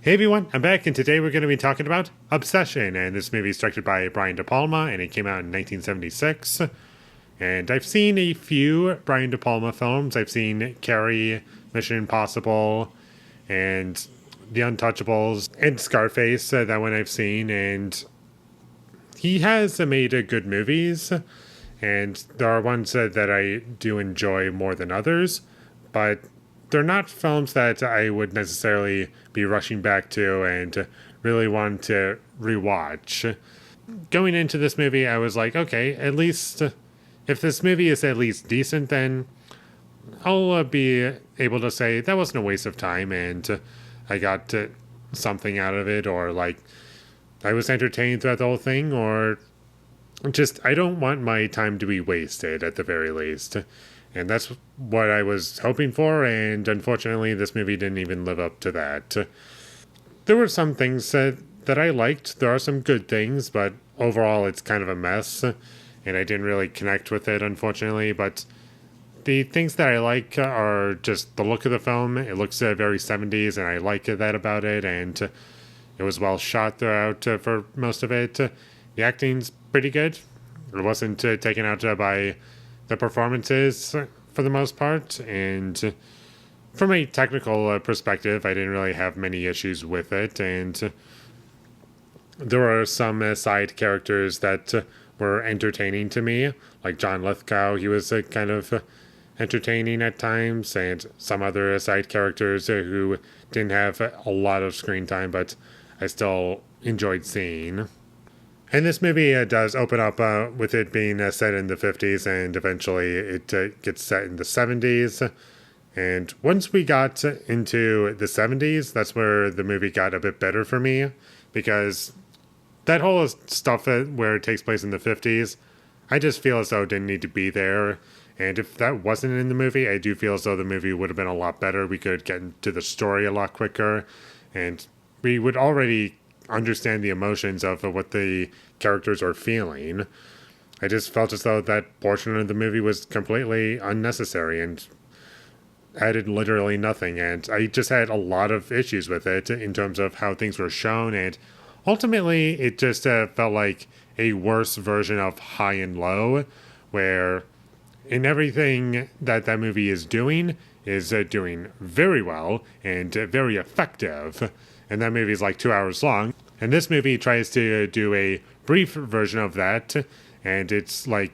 Hey everyone, I'm back, and today we're going to be talking about Obsession, and this movie is directed by Brian De Palma, and it came out in 1976. And I've seen a few Brian De Palma films. I've seen Carrie, Mission Impossible, and The Untouchables, and Scarface, that one I've seen, and he has made good movies, and there are ones that I do enjoy more than others, but they're not films that I would necessarily be rushing back to and really want to rewatch. Going into this movie, I was like, okay, at least if this movie is at least decent, then I'll be able to say that wasn't a waste of time and I got something out of it, or like I was entertained throughout the whole thing, or just I don't want my time to be wasted at the very least. And that's what I was hoping for, and unfortunately, this movie didn't even live up to that. There were some things that I liked. There are some good things, but overall, it's kind of a mess, and I didn't really connect with it, unfortunately. But the things that I like are just the look of the film. It looks very 70s, and I like that about it, and it was well shot throughout for most of it. The acting's pretty good. It wasn't taken out by the performances for the most part, and from a technical perspective, I didn't really have many issues with it, and there were some side characters that were entertaining to me, like John Lithgow. He was kind of entertaining at times, and some other side characters who didn't have a lot of screen time, but I still enjoyed seeing. And this movie does open up with it being set in the 50s, and eventually it gets set in the 70s. And once we got into the 70s, that's where the movie got a bit better for me, because that whole stuff where it takes place in the 50s, I just feel as though it didn't need to be there. And if that wasn't in the movie, I do feel as though the movie would have been a lot better. We could get into the story a lot quicker, and we would already understand the emotions of what the characters are feeling. I just felt as though that portion of the movie was completely unnecessary and added literally nothing, and I just had a lot of issues with it in terms of how things were shown, and ultimately it just felt like a worse version of High and Low, where in everything that movie is doing very well and very effective. And that movie is like 2 hours long. And this movie tries to do a brief version of that. And it's like,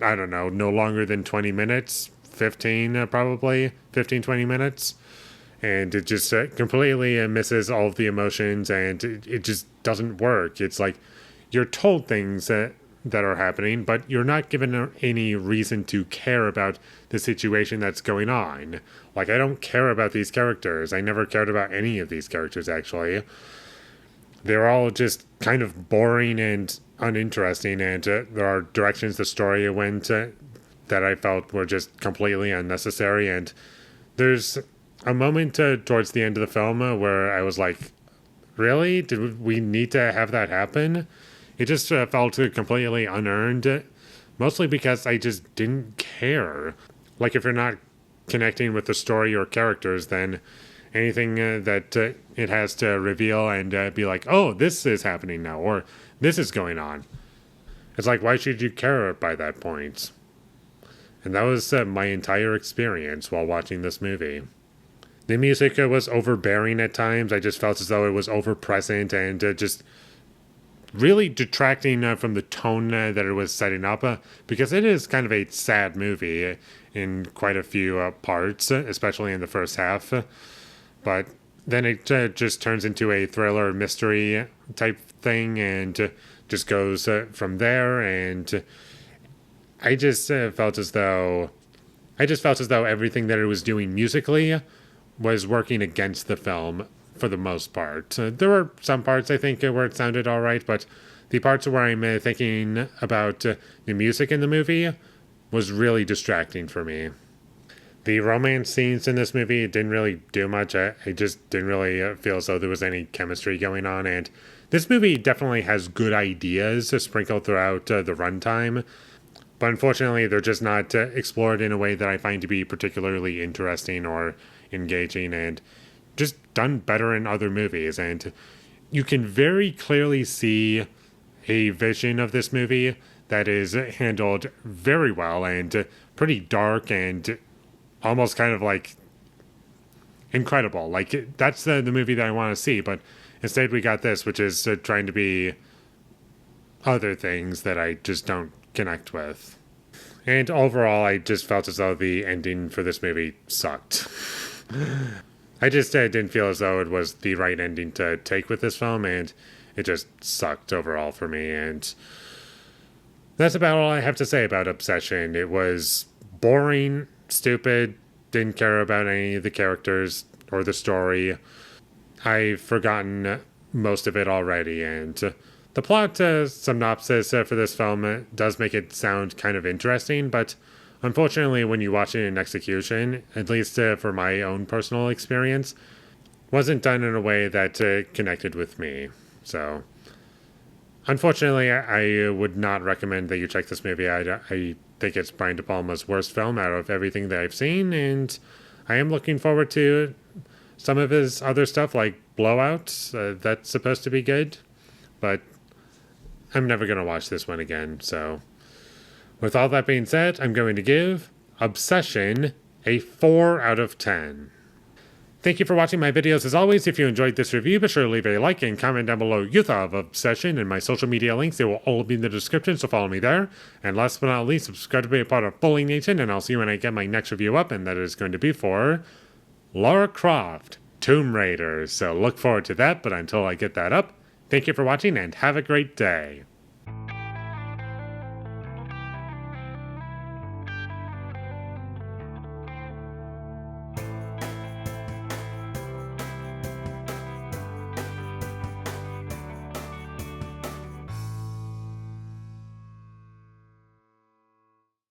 I don't know, no longer than 20 minutes. 15, probably. 15, 20 minutes. And it just completely misses all of the emotions. And it just doesn't work. It's like you're told things that are happening, but you're not given any reason to care about the situation that's going on. Like, I don't care about these characters. I never cared about any of these characters, actually. They're all just kind of boring and uninteresting, and there are directions the story went that I felt were just completely unnecessary, and there's a moment towards the end of the film where I was like, really? Did we need to have that happen? It just felt completely unearned, mostly because I just didn't care. Like, if you're not connecting with the story or characters, then anything that it has to reveal and be like, oh, this is happening now, or this is going on. It's like, why should you care by that point? And that was my entire experience while watching this movie. The music was overbearing at times. I just felt as though it was overpresent and just really detracting from the tone that it was setting up, because it is kind of a sad movie in quite a few parts, especially in the first half. But then it just turns into a thriller mystery type thing and just goes from there. And I just felt as though everything that it was doing musically was working against the film for the most part. There were some parts, I think, where it sounded all right, but the parts where I'm thinking about the music in the movie was really distracting for me. The romance scenes in this movie didn't really do much. I just didn't really feel as though there was any chemistry going on, and this movie definitely has good ideas sprinkled throughout the runtime, but unfortunately they're just not explored in a way that I find to be particularly interesting or engaging, and just done better in other movies. And you can very clearly see a vision of this movie that is handled very well and pretty dark and almost kind of like incredible. Like, that's the movie that I want to see, but instead we got this, which is trying to be other things that I just don't connect with. And overall, I just felt as though the ending for this movie sucked. I just didn't feel as though it was the right ending to take with this film, and it just sucked overall for me. And that's about all I have to say about Obsession. It was boring, stupid, didn't care about any of the characters or the story. I've forgotten most of it already, and the plot synopsis for this film does make it sound kind of interesting, but unfortunately when you watch it in execution, at least for my own personal experience, wasn't done in a way that connected with me. So unfortunately, I would not recommend that you check this movie. I think it's Brian De Palma's worst film out of everything that I've seen, and I am looking forward to some of his other stuff like Blowout. That's supposed to be good, but I'm never going to watch this one again. So with all that being said, I'm going to give Obsession a 4 out of 10. Thank you for watching my videos. As always, if you enjoyed this review, be sure to leave a like and comment down below your thought of Obsession, and my social media links, they will all be in the description, so follow me there. And last but not least, subscribe to be a part of Foley Nation, and I'll see you when I get my next review up, and that is going to be for Lara Croft, Tomb Raider. So look forward to that, but until I get that up, thank you for watching and have a great day.